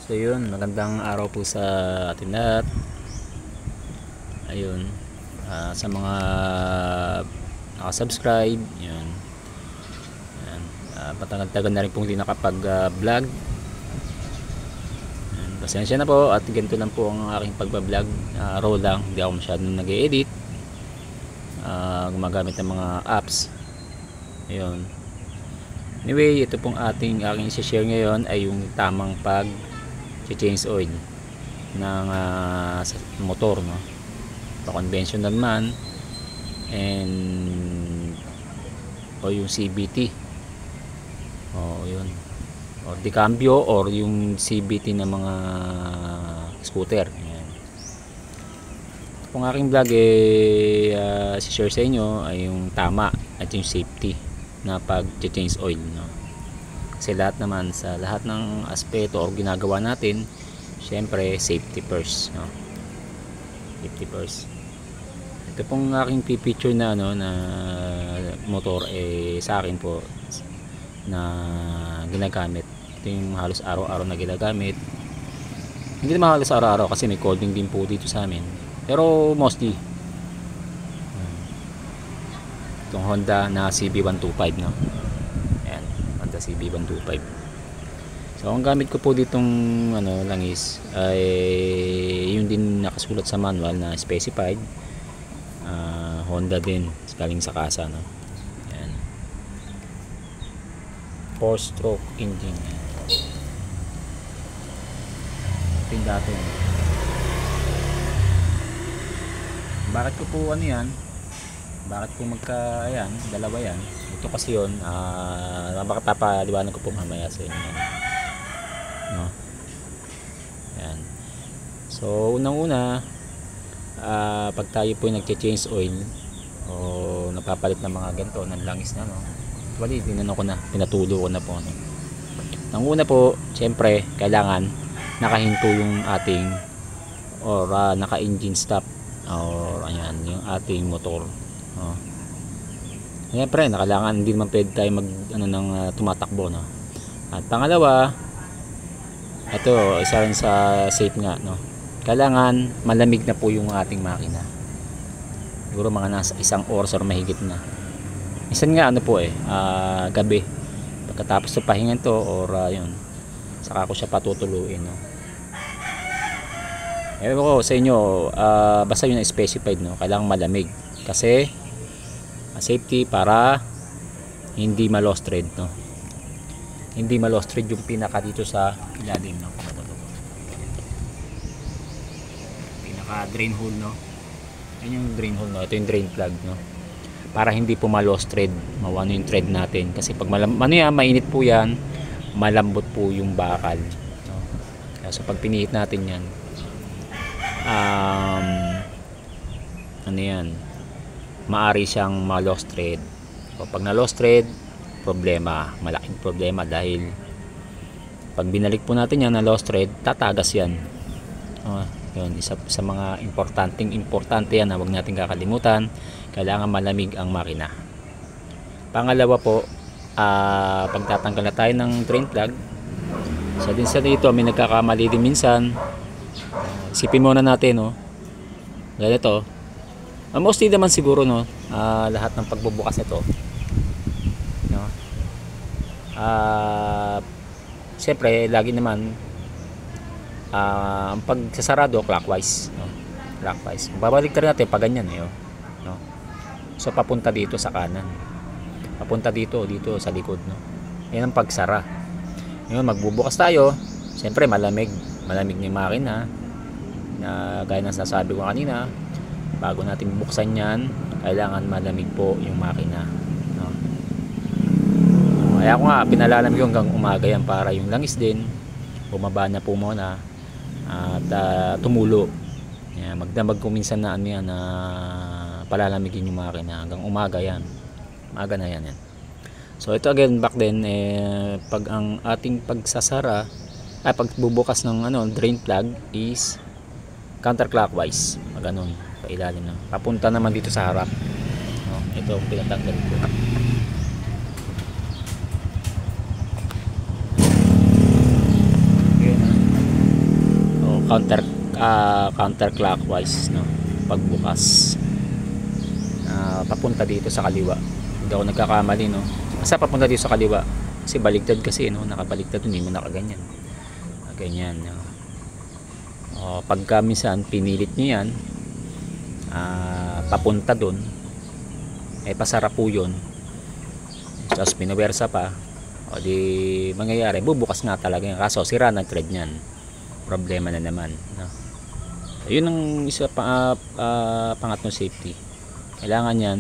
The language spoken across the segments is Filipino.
So yun, magandang araw po sa atin lahat. Ayun, sa mga nakasubscribe, yun. Yan, patagal-tagal na rin pong hindi nakapag-vlog. Pasensya na po at ganito lang po ang aking pagbablog. Raw lang, hindi ako masyadong nag-e-edit. Gumagamit ng mga apps. Ayun. Anyway, ito pong aking i-share ngayon ay yung tamang change oil ng motor, no? Pa-conventional man o yung CVT yun, or di cambio or yung CVT ng mga scooter. Ayan. Ito pong aking vlog share sa inyo ay yung tama at yung safety na pag-change oil, no? Kasi lahat naman sa lahat ng aspeto o ginagawa natin, syempre safety first, no? Safety first. Ito pong aking picture na na motor sa akin po na ginagamit. Ito yung halos araw-araw na ginagamit. Hindi naman halos araw-araw kasi may coding din po dito sa amin. Pero mostly itong Honda na CB125, no? Ayan, Honda CB125. So ang gamit ko po ditong langis ay yung din nakasulat sa manual na specified, Honda din, galing sa kasa, no? Ayan, 4-stroke engine. Ito yung dati. Bakit ko po yan? Bakit po ayan, dalawa yan? Ito kasi yun, baka papaliwanag ko po mamaya sa inyo, no? Ayan. So unang-una, pag tayo po nagche-change oil o napapalit ng mga ganito ng langis na, no? Actually, pinatulo ko na po, no? Ang una po, syempre kailangan nakahinto yung ating or naka-engine stop or ayan, yung ating motor. Siyempre, kailangan hindi naman pwede tayo tumatakbo, no? At pangalawa, ito isa rin sa safe nga, no? Kailangan malamig na po yung ating makina. Siguro mga nasa 1 oras or mahigit na. Minsan nga gabi pagkatapos ng pahinga to or yun, saka ko siya patutuluin, no? Ewan ko sa inyo, basta yun na specified, no? Kailangan malamig kasi safety para hindi ma-lost thread, no? Hindi ma-lost thread yung pinaka dito sa ilalim, no? Pinaka drain hole, no? Yan yung drain hole, no? Ito yung drain plug, no? Para hindi po ma-lost thread, mawano yung thread natin kasi pag mainit po yan, malambot po yung bakal, no? So pag pinihit natin yan, maari siyang ma-lost thread. So pag na-lost thread, malaking problema dahil pag binalik po natin yan na lost thread, tatagas yan. Yun, isa sa mga importante yan na huwag natin kakalimutan. Kailangan malamig ang makina. Pangalawa po, pagtatanggal na tayo ng drain plug, sa dito may nagkakamali din minsan. Isipin muna natin, no? Ganito. Mostly naman siguro, no, lahat ng pagbubukas nito, no, siyempre lagi naman ang pagsasarado clockwise, no? Clockwise. Babalik natin pag ganyan, no? So papunta dito sa kanan, papunta dito sa likod, no? Yan ang pagsara. Ngayon magbubukas tayo, siyempre malamig na yung makina na gaya ng sasabi ko kanina. Bago natin buksan yan, kailangan malamig po yung makina, no? Kaya ko nga pinalalamig hanggang umaga yan para yung langis din bumaba na po muna at tumulo. Yan, magdamag ko minsan na palalamigin yung makina hanggang umaga yan. Umaga na yan. So ito again, back then pag ang ating pagbubukas ng drain plug is counterclockwise, ganun, pailalim na. Papunta naman dito sa harap, no? Ito ang pinatanggal ko. Okay, counter counterclockwise, no, pagbukas papunta dito sa kaliwa. Hindi ako nagkakamali, no, basta papunta dito sa kaliwa kasi baligtad kasi, no, nakabaligtad, hindi mo nakaganyan ganyan, no. Pagka minsan pinilit nyo yan papunta dun, pasara po yun, tapos pinawersa pa, o di mangyayari bubukas nga talaga yan, kaso sira ng thread nyan, problema na naman, no? Yun ang isa pangatlong safety. Kailangan yan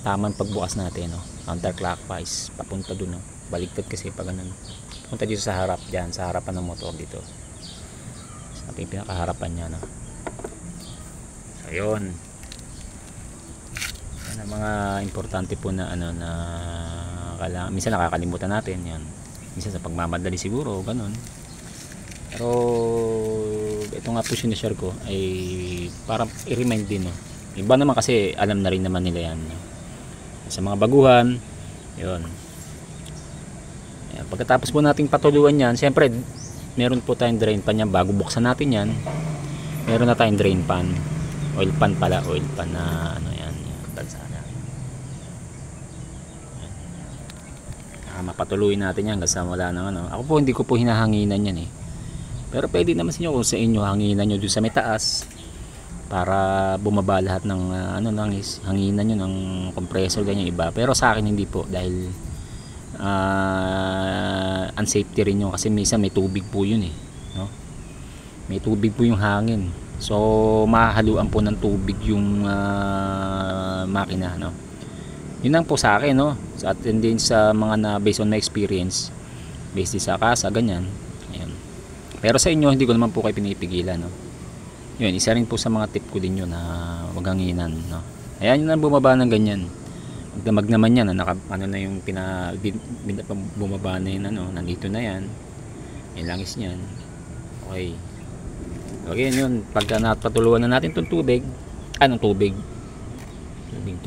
tamang pagbukas natin, no, counterclockwise papunta dun, no, baligtad kasi pag ganun, punta dito sa harap, dyan sa harapan ng motor dito, sa pinakaharapan nya, no. So yun, yan ang mga importante po na ano na kailangan, minsan nakakalimutan natin yan, minsan sa pagmamadali siguro ganun, pero ito nga po sinishare ko ay para i-remind din, no. Iba naman kasi alam na rin naman nila yan, no. Sa mga baguhan yun. Pagkatapos po nating patuluan yan, siyempre meron po tayong drain pan yan bago buksan natin yan. Meron na tayong drain pan, oil pan pala, oil pan na ano yan, bansana. Mapatuloy natin yan kasi wala nang ano. Ako po hindi ko po hinahanginan yan, pero pwede naman sa inyo kung sa inyo hanginan nyo dun sa may taas para bumaba lahat ng hanginan nyo ng compressor ganyan iba. Pero sa akin hindi po, dahil unsafety rin yun kasi minsan may tubig po yun, no? May tubig po yung hangin, so mahahaluan po ng tubig yung makina, no? Yun lang po sa akin, no, sa atin din sa mga na based on my experience, based din sa kasa ganyan. Ayan. Pero sa inyo hindi ko naman po kayo pinipigilan, no. Yun, isa rin po sa mga tip ko din yun na wag hanginan, no. Ayan, yun ang bumaba ng ganyan. Magdamag naman yan, ano na yung bumaba na yun, ano, nandito na yan, yung langis nyan. Okay, okay, yun, pagka napatuluan na natin itong tubig, tubig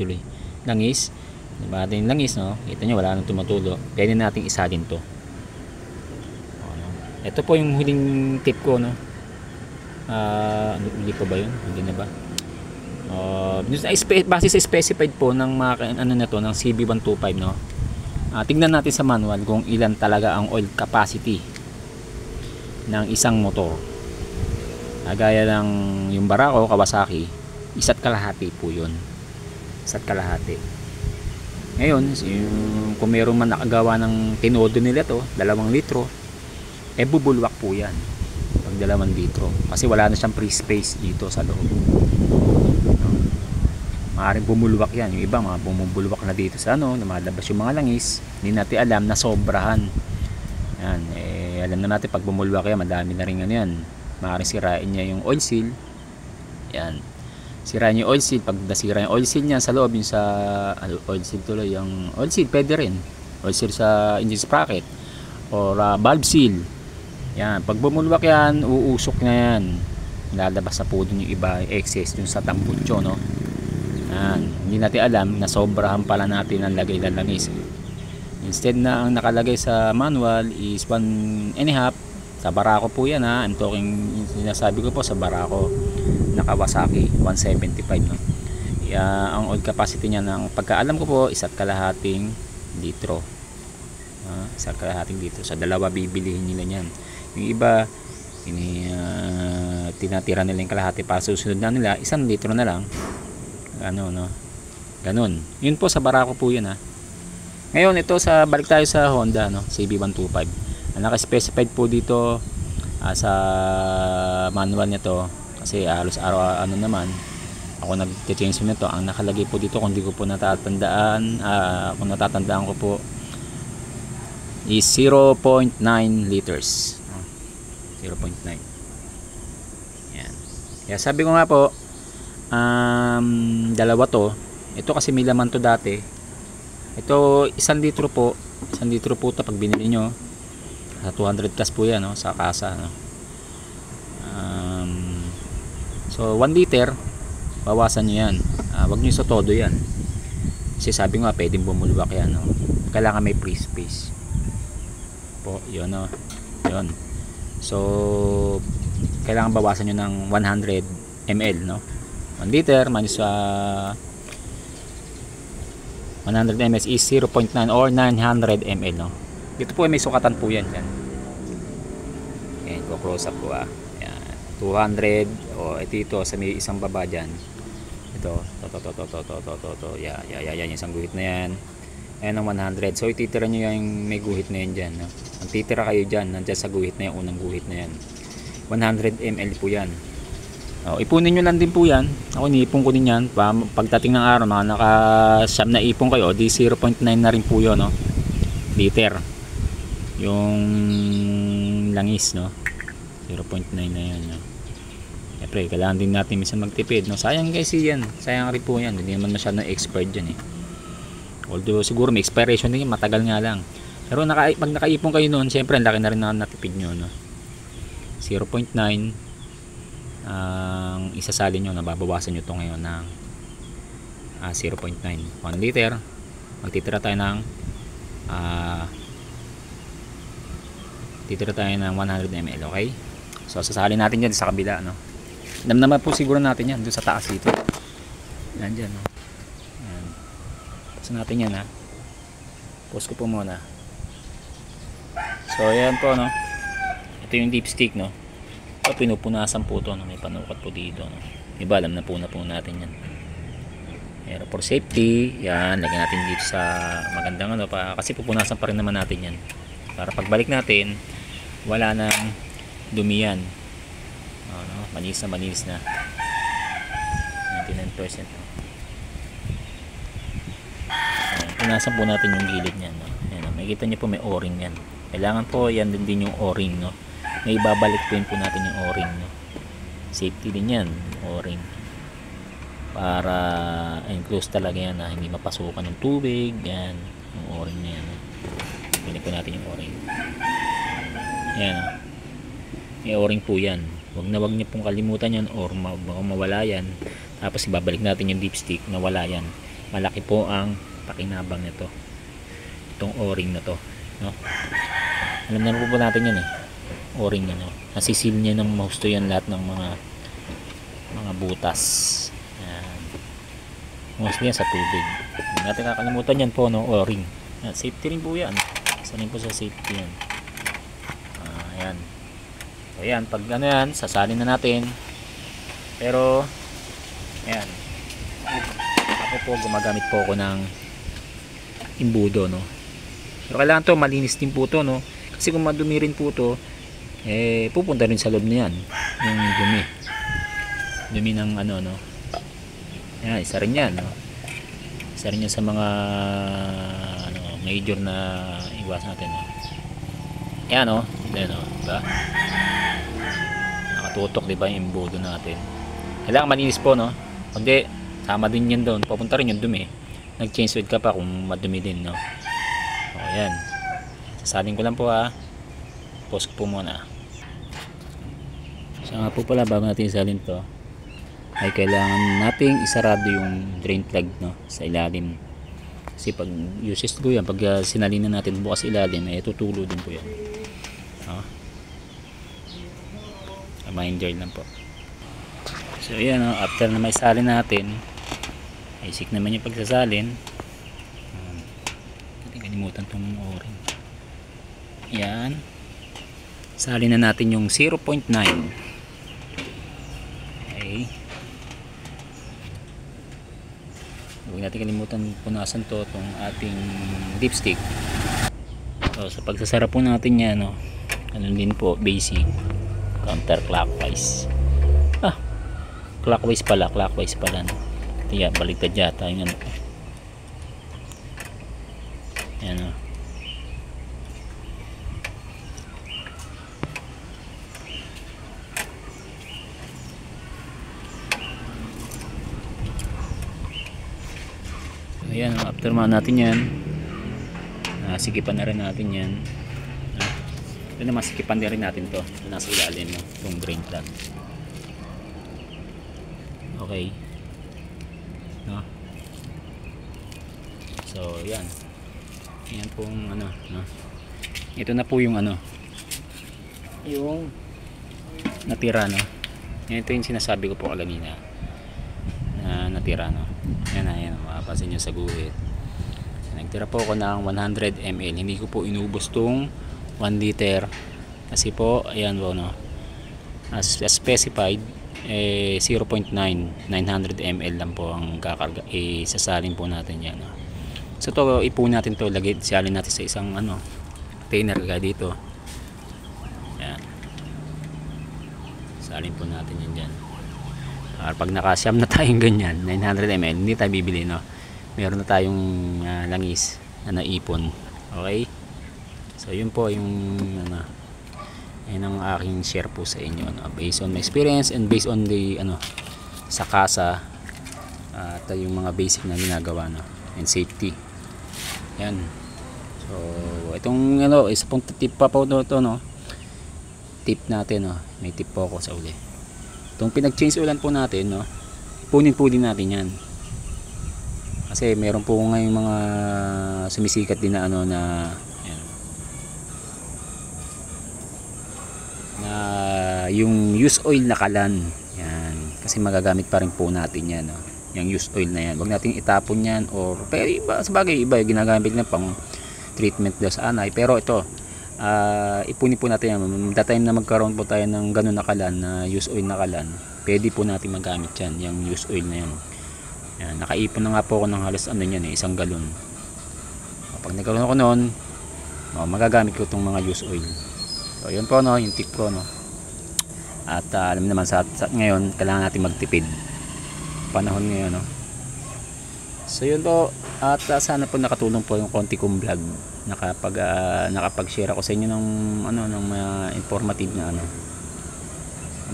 tuloy, langis, diba natin yung langis, no, kita nyo wala nang tumatulo, pwede natin isalin to. Ito po yung huling tip ko, no. Hindi pa ba yun? Hindi na ba? Base sa specified po ng mga ano na to, ng CB125, no. Tingnan natin sa manual kung ilan talaga ang oil capacity ng isang motor. Gaya ng yung Barako Kawasaki, 1.5 po yun, 1.5. Ngayon kung meron man nakagawa ng tinodo nila to 2 litro, bubulwak po yan pag 2 litro kasi wala na siyang free space dito sa loob. Maaaring bumulwak yan. Yung iba mga bumubulwak na dito sa ano, lumalabas yung mga langis, hindi natin alam na sobrahan yan. Alam na natin pag bumulwak yan, madami na rin ano yan, maaaring sirain niya yung oil seal yan, sirain yung oil seal. Pag nasira yung oil seal niya sa loob, yung sa oil seal tuloy, yung oil seal pwede rin, oil seal sa engine sprocket or valve seal yan. Pag bumulwak yan, uusok na yan, lalabas sa po dun yung iba, excess dun sa tambucho, no. Hindi natin alam na sobrahan pala natin ang lagay ng langis. Instead na ang nakalagay sa manual is 1.5, sa Barako po yan, I'm talking, sinasabi ko po sa Barako na Kawasaki 175, no. Ang oil capacity niya ng pagkaalam ko po 1.5 litro, 1.5 litro. Sa dalawa bibilihin nila yan. Yung iba tinatira nila yung kalahati para susunod na nila 1 litro na lang, ano, no, ganun. Yun po sa Barako po yun, Ngayon ito sa balik tayo sa Honda, no, CB125. Ang naka-specified po dito sa manual nito, kasi halos araw naman ako nag-change nito. Ang nakalagay po dito, kung di ko po natatandaan, kung natatandaan ko po is 0.9 liters. 0.9. Yan. Kaya sabi ko nga po, dalawa to. Ito kasi may laman to dati. Ito 1 litro po. 1 litro po ito pag binili nyo. Sa 200 plus po yan, no, sa kasa, no. So 1 liter, bawasan nyo yan. Wag nyo sa todo yan. Kasi sabi nga pwedeng bumulwak yan, no. Kailangan may free space po. Yun, no. Yun. So kailangan bawasan nyo ng 100 ml, no? 1 liter minus 100 ml is 0.9 or 900 ml, no? Dito po may sukatan po yan. Yan. Ayan, close up po Ayan. 200 ito sa may isang baba dyan. Ito. Yan. Isang guhit na yan. Ayan ang 100. So ititira nyo yung may guhit na yan dyan, no? Ang titira kayo dyan, nandyan sa guhit na yan, unang guhit na yan. 100 ml po yan. Ipunin nyo lang din po yan. Ako niipon ko din yan. Pagdating ng araw, mga naka-siyam na ipon kayo, di 0.9 na rin po yun, no? Liter. Yung langis, no? 0.9 na yan, no? Siyempre, kailangan din natin minsan magtipid, no? Sayang guys yan. Sayang rin po yan. Hindi naman masyadong expired dyan, eh. Although siguro may expiration din, matagal nga lang. Pero pag nakaipon kayo noon, siyempre laki na rin na natipid nyo, no? 0.9 ang isasali nyo, nababawasan nyo to ngayon ng 0.9. 1 liter, magtitira tayo ng 100 ml, okay? So sasali natin yan sa kabila, no? Naman po siguro natin yan doon sa taas dito. Yan dyan, no? Yan. Pasa natin yan, ha? Pause ko po muna. So ayan po, no? Ito yung dipstick, no? Pinupunasan po ito, no? May panukat po dito, no? Diba, alam na po natin yan. Pero for safety, yan, lagyan natin dito sa magandang ano pa, kasi pupunasan pa rin naman natin yan para pagbalik natin wala nang dumi yan. No? Malinis na 99%. Punasan po natin yung gilid niyan, no? Ayan, makikita nyo po may o-ring yan. Kailangan po yan din yung o-ring, no? May ibabalik din po natin yung o-ring, no? Safety din yan, o-ring, para enclose talaga yan na hindi mapasukan ng tubig. Yan yung o-ring na yan, no? Pili po natin yung o-ring. Yan, no? May o-ring po yan. Wag niyo pong kalimutan yan or mawala yan, tapos ibabalik natin yung dipstick na wala yan. Malaki po ang pakinabang nito, itong o-ring na to, no? Alam na po natin yan, o-ring yan, no? Nasisil niya ng mahusto yan lahat ng mga butas. Yan, mostly yan sa tubig. Hindi natin kakalimutan yan po, no? O-ring. Yan, safety rin po yan, isa rin po sa safety yan. Ayan. So yan, pag ano yan, sasalin na natin. Pero ayan, ako po gumagamit po ako ng imbudo, no? Pero kailangan to malinis din po to, no? Kasi kung madumi rin po to, pupunta rin sa loob na yan yung dumi ng ano, no? Yan, isa rin yan, no? Isa rin yan sa mga ano, major na iwas natin, no? Yan, no? Yan, no? Diba? Nakatutok, diba, yung imbudo natin. Kailangan malinis po, no? Kundi sama din yan doon, papunta rin yung dumi. Nag-change with ka pa kung madumi din, no? O yan, sasalin ko lang po, pause ko po muna. So nga po pala, bago natin isalin to, ay kailangan nating isarado yung drain plug, no, sa ilalim. Kasi pag uses ko yan, pag sinalin na natin bukas ilalim, ay tutulo din po yan, no? Reminder lang po. So yan, no, after na may salin natin, isik naman yung pagsasalin. Hindi kalimutan itong o-ring. Yan, salin na natin yung 0.9. Okay, huwag natin kalimutan punasan to, itong ating dipstick. So sa pagsasara po natin yan, no, ano din po, basic counterclockwise. Clockwise pala, no? Kaya baliktad yata yung ano. Yan, o. Ayan, after natin yan, sikipan na rin natin yan. Ito na, masikipan na rin natin to, nasa ilalim, no? Itong drain plug. Okay, no? So yan, yan pong ano, no? Ito na po yung ano, yung natira, no. Yan, ito yung sinasabi ko po kanina na natira, no. Yan na, yan, mapapansin nyo sa guhit. Nagtira po ako ng 100 ml. Hindi ko po inubos tong 1 liter kasi po, ayan po, no, as specified, 0.9 900 ml lang po ang kakarga, sasalin po natin yan, no. So to, ipon natin to, lagay, salin natin sa isang container kaya dito. Yan, salin po natin yan dyan. Pag nakasyam na tayong ganyan 900 ml, hindi tayo bibili, no. Meron na tayong langis na naipon. Okay, so yun po yung yun ang aking share po sa inyo, no? Based on my experience and based on the sa kasa at yung mga basic na ginagawa, no, and safety. Yan, so itong isa pong tip pa po to, no, tip natin, no. May tip po ako sa uli. Itong pinag-change ulan po natin, no, punin po din natin yan kasi meron po ngayong mga sumisikat din na na yan, na yung used oil na kalan yan, kasi magagamit pa rin po natin yan, no? Yung used oil na yan, huwag natin itapon yan, or pero iba, sabagay iba yung ginagamit na pang treatment daw sa anay, pero ito ipunin po natin yan. The time na magkaroon po tayo ng ganun na kalan, na used oil na kalan, pwede po natin magamit yan, yung used oil na yan. Yan, nakaipon na nga po ako ng halos yan, isang galon. Pag nagkaroon ako noon, magagamit ko itong mga used oil. So yun po, no, yung tip ko, no. At alam naman sa ngayon, kailangan natin magtipid panahon ngayon, no. So yun po, at sana po nakatulong po yung konti kong vlog, nakapag-share ako sa inyo ng ng mga informative na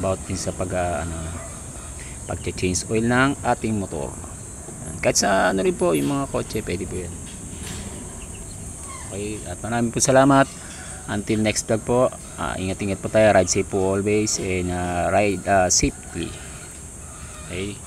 about din sa pag-change oil ng ating motor. Kahit sa rin po, yung mga kotse, pwede po yan. Okay, at maraming po salamat. Until next vlog po, ingat-ingat po tayo, ride safe po always, and ride safely. Okay.